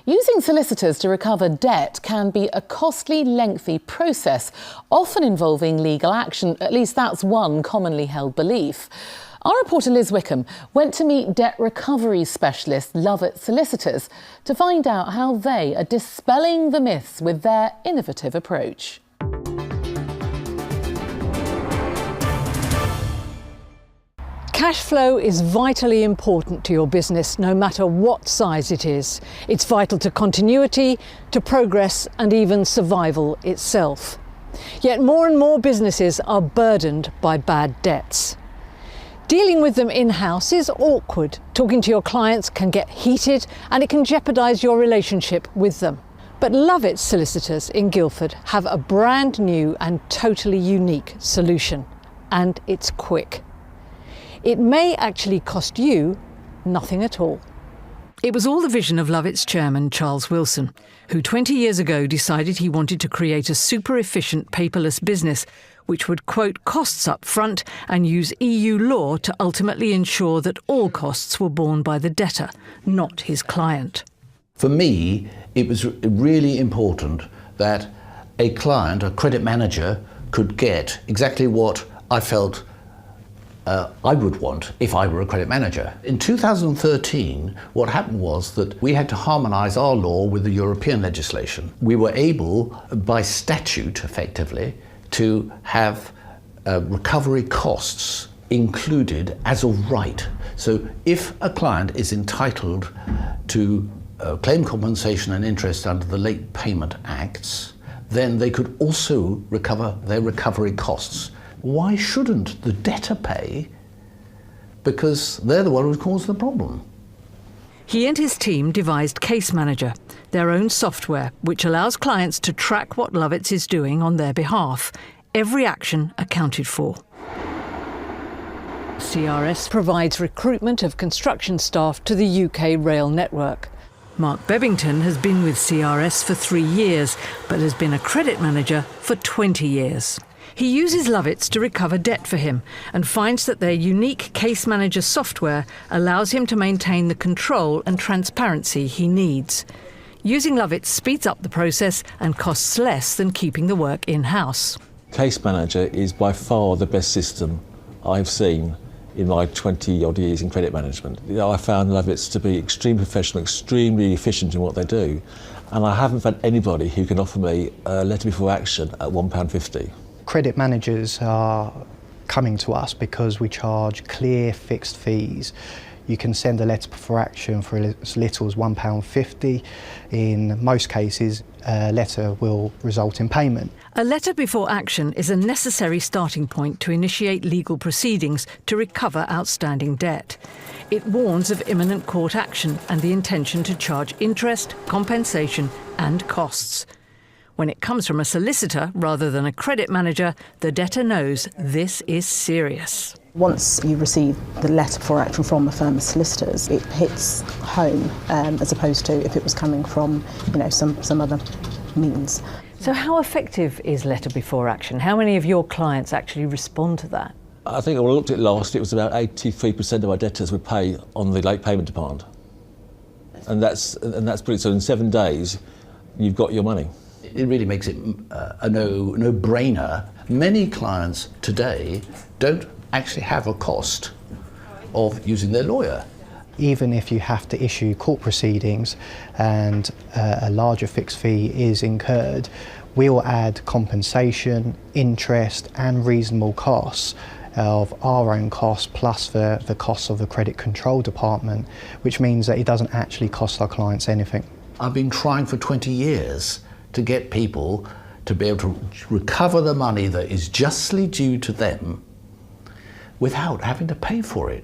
Using solicitors to recover debt can be a costly, lengthy process, often involving legal action. At least that's one commonly held belief. Our reporter Liz Wickham went to meet debt recovery specialist Lovetts Solicitors to find out how they are dispelling the myths with their innovative approach. Cash flow is vitally important to your business, no matter what size it is. It's vital to continuity, to progress, and even survival itself. Yet more and more businesses are burdened by bad debts. Dealing with them in-house is awkward. Talking to your clients can get heated and it can jeopardise your relationship with them. But Lovetts Solicitors in Guildford have a brand new and totally unique solution. And it's quick. It may actually cost you nothing at all. It was all the vision of Lovetts chairman Charles Wilson, who 20 years ago decided he wanted to create a super efficient paperless business which would quote costs up front and use EU law to ultimately ensure that all costs were borne by the debtor, not his client. For me, it was really important that a client, a credit manager, could get exactly what I felt I would want if I were a credit manager. In 2013, what happened was that we had to harmonise our law with the European legislation. We were able, by statute effectively, to have recovery costs included as a right. So if a client is entitled to claim compensation and interest under the Late Payment Acts, then they could also recover their recovery costs. Why shouldn't the debtor pay? Because they're the one who caused the problem. He and his team devised Case Manager, their own software, which allows clients to track what Lovetts is doing on their behalf, every action accounted for. CRS provides recruitment of construction staff to the UK rail network. Mark Bebbington has been with CRS for 3 years, but has been a credit manager for 20 years. He uses Lovetts to recover debt for him and finds that their unique Case Manager software allows him to maintain the control and transparency he needs. Using Lovetts speeds up the process and costs less than keeping the work in-house. Case Manager is by far the best system I've seen in my 20-odd years in credit management. I found Lovetts to be extremely professional, extremely efficient in what they do, and I haven't found anybody who can offer me a letter before action at £1.50. Credit managers are coming to us because we charge clear fixed fees. You can send a letter before action for as little as £1.50. In most cases, a letter will result in payment. A letter before action is a necessary starting point to initiate legal proceedings to recover outstanding debt. It warns of imminent court action and the intention to charge interest, compensation and costs. When it comes from a solicitor rather than a credit manager, the debtor knows this is serious. Once you receive the letter before action from a firm of solicitors, it hits home as opposed to if it was coming from, some other means. So how effective is letter before action? How many of your clients actually respond to that? I think when I looked at it last, it was about 83% of our debtors would pay on the late payment demand. And that's brilliant. So in 7 days, you've got your money. It really makes it a no-brainer. Many clients today don't actually have a cost of using their lawyer. Even if you have to issue court proceedings and a larger fixed fee is incurred, we'll add compensation, interest and reasonable costs of our own costs plus the costs of the credit control department, which means that it doesn't actually cost our clients anything. I've been trying for 20 years to get people to be able to recover the money that is justly due to them without having to pay for it.